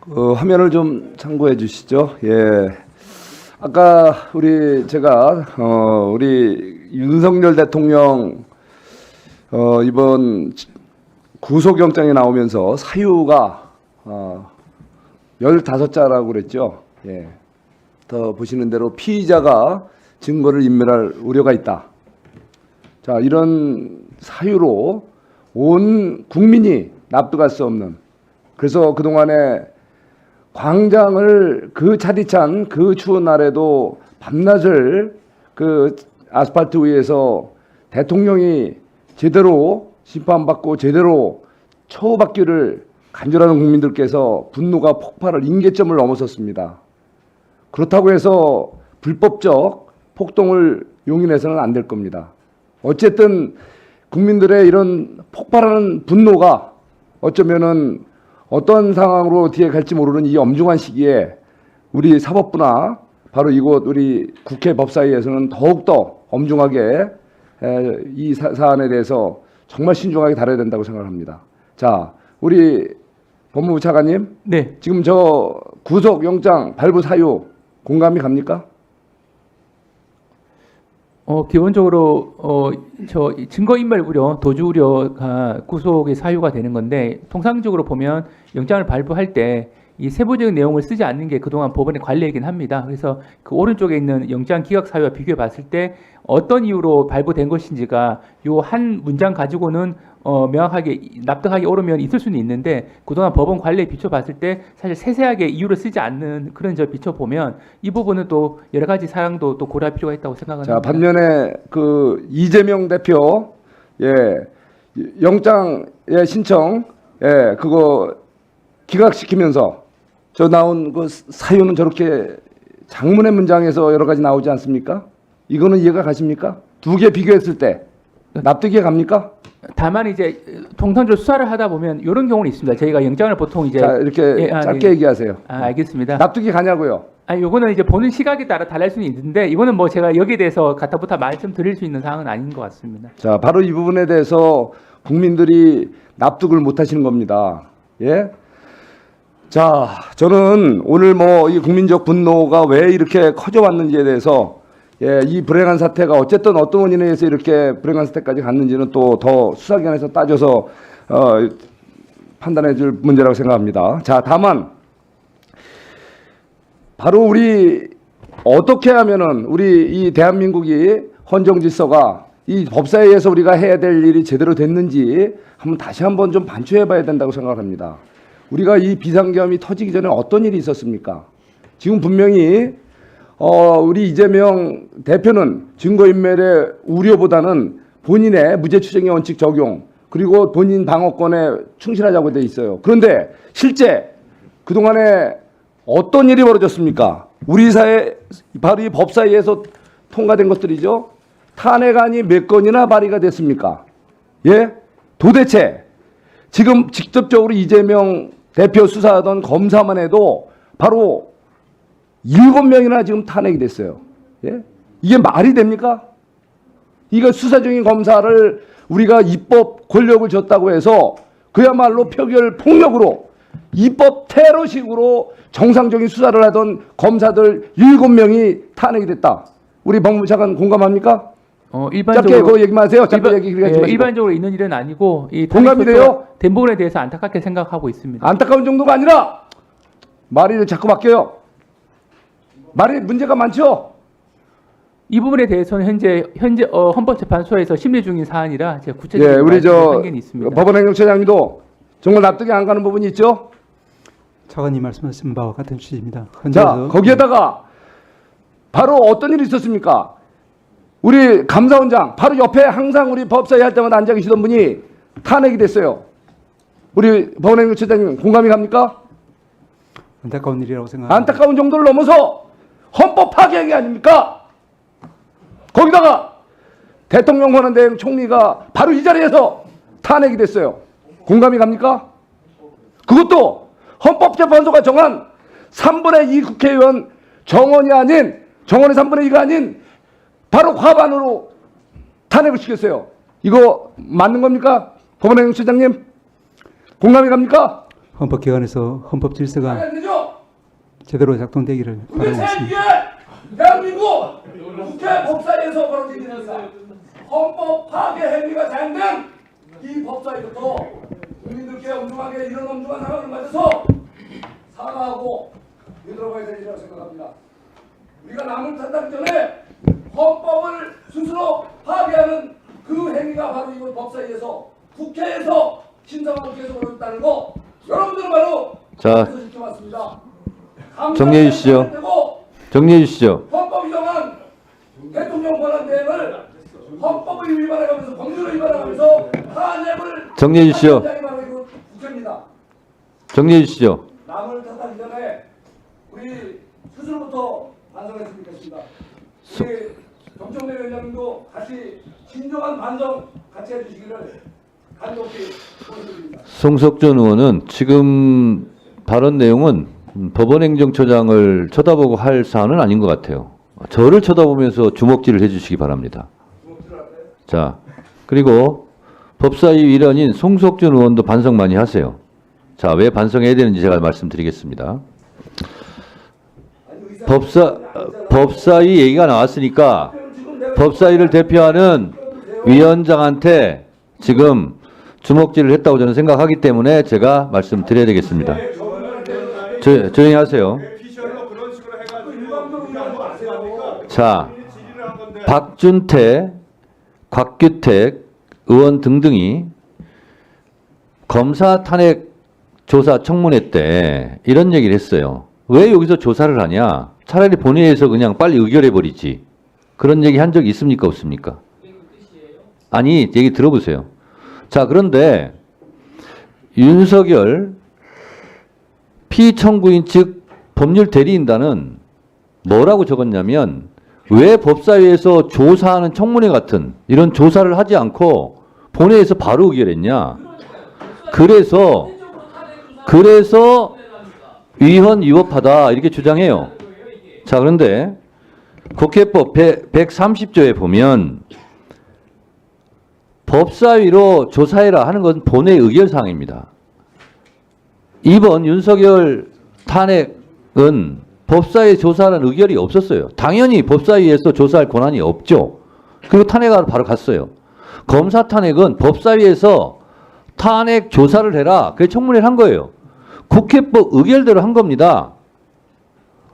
화면을 좀 참고해 주시죠. 예. 아까 제가 우리 윤석열 대통령 이번 구속영장이 나오면서 사유가 15자라고 그랬죠. 예. 더 보시는 대로 피의자가 증거를 인멸할 우려가 있다. 자, 이런 사유로 온 국민이 납득할 수 없는, 그래서 그동안에 광장을 그 차디찬 그 추운 날에도 밤낮을 그 아스팔트 위에서 대통령이 제대로 심판받고 제대로 처우받기를 간절하는 국민들께서 분노가 폭발을 임계점을 넘어섰습니다. 그렇다고 해서 불법적 폭동을 용인해서는 안 될 겁니다. 어쨌든 국민들의 이런 폭발하는 분노가 어쩌면은 어떤 상황으로 뒤에 갈지 모르는 이 엄중한 시기에 우리 사법부나 바로 이곳 우리 국회 법사위에서는 더욱더 엄중하게 이 사안에 대해서 정말 신중하게 다뤄야 된다고 생각합니다. 자, 우리 법무부 차관님, 네. 지금 저 구속영장 발부 사유 공감이 갑니까? 기본적으로 저 증거인멸 우려, 도주 우려가 구속의 사유가 되는 건데, 통상적으로 보면 영장을 발부할 때 이 세부적인 내용을 쓰지 않는 게 그동안 법원의 관례이긴 합니다. 그래서 그 오른쪽에 있는 영장 기각 사유와 비교해 봤을 때 어떤 이유로 발부된 것인지가 요 한 문장 가지고는 명확하게 납득하기 어려우면 있을 수는 있는데, 그동안 법원 관례에 비춰봤을 때 사실 세세하게 이유를 쓰지 않는 그런 점 비춰보면 이 부분은 또 여러 가지 사항도 또 고려할 필요가 있다고 생각합니다. 자, 반면에 그 이재명 대표 영장의 신청 그거 기각시키면서 저 나온 그 사유는 저렇게 장문의 문장에서 여러 가지 나오지 않습니까? 이거는 이해가 가십니까? 두 개 비교했을 때 납득이 갑니까? 다만 이제 통상적으로 수사를 하다 보면 이런 경우는 있습니다. 저희가 영장을 보통 이제 자, 이렇게 짧게 얘기하세요. 알겠습니다. 납득이 가냐고요? 요거는 이제 보는 시각에 따라 달라질 수는 있는데, 이거는 뭐 제가 여기에 대해서 가타부타 말씀드릴 수 있는 사항은 아닌 것 같습니다. 자, 바로 이 부분에 대해서 국민들이 납득을 못 하시는 겁니다. 예? 자, 저는 오늘 이 국민적 분노가 왜 이렇게 커져왔는지에 대해서 이 불행한 사태가 어쨌든 어떤 원인에 의해서 이렇게 불행한 사태까지 갔는지는 또 더 수사기관에서 따져서 판단해 줄 문제라고 생각합니다. 자, 다만 바로 우리 어떻게 하면은 우리 이 대한민국이 헌정 질서가 이 법사위에서 우리가 해야 될 일이 제대로 됐는지 다시 한번 좀 반추해 봐야 된다고 생각합니다. 우리가 이 비상계엄이 터지기 전에 어떤 일이 있었습니까? 지금 분명히 우리 이재명 대표는 증거인멸의 우려보다는 본인의 무죄추정의 원칙 적용, 그리고 본인 방어권에 충실하자고 돼 있어요. 그런데 실제 그동안에 어떤 일이 벌어졌습니까? 우리 사회, 바로 이 법사위에서 통과된 것들이죠. 탄핵안이 몇 건이나 발의가 됐습니까? 예? 도대체 지금 직접적으로 이재명 대표 수사하던 검사만 해도 바로 7명이나 지금 탄핵이 됐어요. 예? 이게 말이 됩니까? 이거 수사적인 검사를 우리가 입법 권력을 줬다고 해서 그야말로 표결 폭력으로 입법 테러식으로 정상적인 수사를 하던 검사들 7명이 탄핵이 됐다. 우리 법무부 차관 공감합니까? 일반적으로 짧게 그 얘기만 하세요. 짧게 얘기하지 마시고. 일반적으로 있는 일은 아니고 이 공감이 돼요? 된 부분에 대해서 안타깝게 생각하고 있습니다. 안타까운 정도가 아니라 말이 자꾸 바뀌어요. 말이 문제가 많죠. 이 부분에 대해서는 현재 헌법재판소에서 심리 중인 사안이라 제가 구체적으로 우리 한계는 있습니다. 법원행정처장님도 정말 납득이 안 가는 부분이 있죠. 차관님 말씀하신 바와 같은 취지입니다. 자, 거기에다가 바로 어떤 일이 있었습니까? 우리 감사원장 바로 옆에 항상 우리 법사위 할 때마다 앉아 계시던 분이 탄핵이 됐어요. 우리 법원행정처장님 공감이 갑니까? 안타까운 일이라고 생각합니다. 안타까운 정도를 넘어서 헌법 파괴행위 아닙니까? 거기다가 대통령 권한대행 총리가 바로 이 자리에서 탄핵이 됐어요. 공감이 갑니까? 그것도 헌법재판소가 정한 3분의 2 국회의원 정원이 아닌, 정원의 3분의 2가 아닌 바로 과반으로 탄핵을 시켰어요. 이거 맞는 겁니까? 법원행정처장님 공감이 갑니까? 헌법기관에서 헌법 질서가 안 되죠? 제대로 작동되기를 바라고 도대체 있습니다. 이게 대한민국 국회 법사위에서 벌어진 일입니다. 헌법 파괴 행위가 자행된 이 법사위부터 국민들께 엄중하게 이런 엄중한 상황을 맞아서 사과하고 되돌아가야 될 일이라고 생각합니다. 우리가 남을 탓하기 전에 헌법을 스스로 파괴하는 그 행위가 바로 이번 법사위에서 국회에서 신상한 국회에서 벌어졌다는 거 여러분들은 바로 자, 국회에서 지켜봤습니다. 정리해 주시죠. 정리해 주시죠. 헌법 위반한 대통령 권한 대행을 헌법을 위반해가면서 법률을 위반해가면서 탄핵을 정리해 주시오. 하는 장이 바로 이거 국회입니다. 정리해 주시죠. 남을 탓하기 전에 우리 스스로부터 반성했으면 좋겠습니다. 우리 정청래 위원장님도 같이 진정한 반성 같이 해주시기를 간곡히 부탁드립니다. 송석준 의원은 지금 발언 내용은 법원행정처장을 쳐다보고 할 사안은 아닌 것 같아요. 저를 쳐다보면서 주먹질을 해주시기 바랍니다. 자, 그리고 법사위 일원인 송석준 의원도 반성 많이 하세요. 자, 왜 반성해야 되는지 제가 말씀드리겠습니다. 법사위 얘기가 나왔으니까 법사위를 대표하는 위원장한테 지금 주먹질을 했다고 저는 생각하기 때문에 제가 말씀드려야 되겠습니다. 조용히 하세요. 자, 박준태, 곽규택 의원 등등이 검사 탄핵 조사 청문회 때 이런 얘기를 했어요. 왜 여기서 조사를 하냐? 차라리 본회의에서 그냥 빨리 의결해 버리지. 그런 얘기 한 적 있습니까? 없습니까? 아니, 얘기 들어보세요. 자, 그런데 윤석열 피청구인 측 법률 대리인단은 뭐라고 적었냐면 왜 법사위에서 조사하는 청문회 같은 이런 조사를 하지 않고 본회의에서 바로 의결했냐. 그래서 위헌 위법하다 이렇게 주장해요. 자, 그런데 국회법 130조에 보면 법사위로 조사해라 하는 건 본회의 의결 사항입니다. 이번 윤석열 탄핵은 법사위 조사하는 의결이 없었어요. 당연히 법사위에서 조사할 권한이 없죠. 그리고 탄핵하러 바로 갔어요. 검사 탄핵은 법사위에서 탄핵 조사를 해라. 그게 청문회를 한 거예요. 국회법 의결대로 한 겁니다.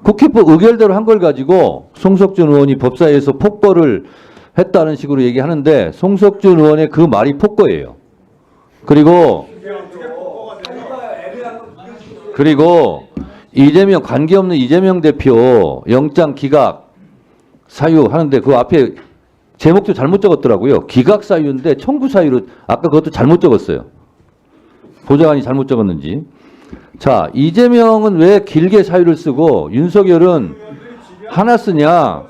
국회법 의결대로 한 걸 가지고 송석준 의원이 법사위에서 폭거를 했다는 식으로 얘기하는데 송석준 의원의 그 말이 폭거예요. 그리고 이재명 관계없는 이재명 대표 영장 기각 사유 하는데 그 앞에 제목도 잘못 적었더라고요. 기각 사유인데 청구 사유로 아까 그것도 잘못 적었어요. 보좌관이 잘못 적었는지. 자, 이재명은 왜 길게 사유를 쓰고 윤석열은 하나 쓰냐?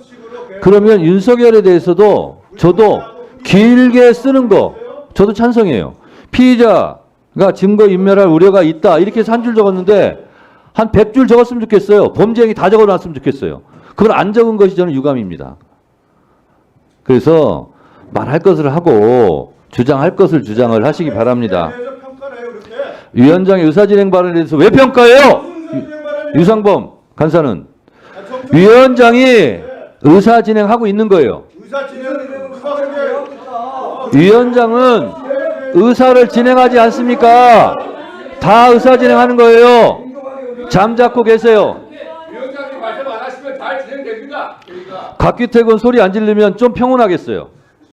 그러면 윤석열에 대해서도 저도 길게 쓰는 거 저도 찬성해요. 피의자가 증거인멸할 우려가 있다 이렇게 해서 한 줄 적었는데 한 100줄 적었으면 좋겠어요. 범죄 행위 다 적어놨으면 좋겠어요. 그걸 안 적은 것이 저는 유감입니다. 그래서 말할 것을 하고 주장할 것을 주장을 하시기 바랍니다. 위원장의 의사진행 발언에 대해서 왜 평가해요? 유상범 간사는 위원장이 의사진행하고 있는 거예요. 위원장은 의사를 진행하지 않습니까? 다 의사진행하는 거예요. 잠자코 계세요. 위원장님 말씀 안 하시면 잘 진행됩니다. 곽규택은 소리 안 지르면 좀 평온하겠어요.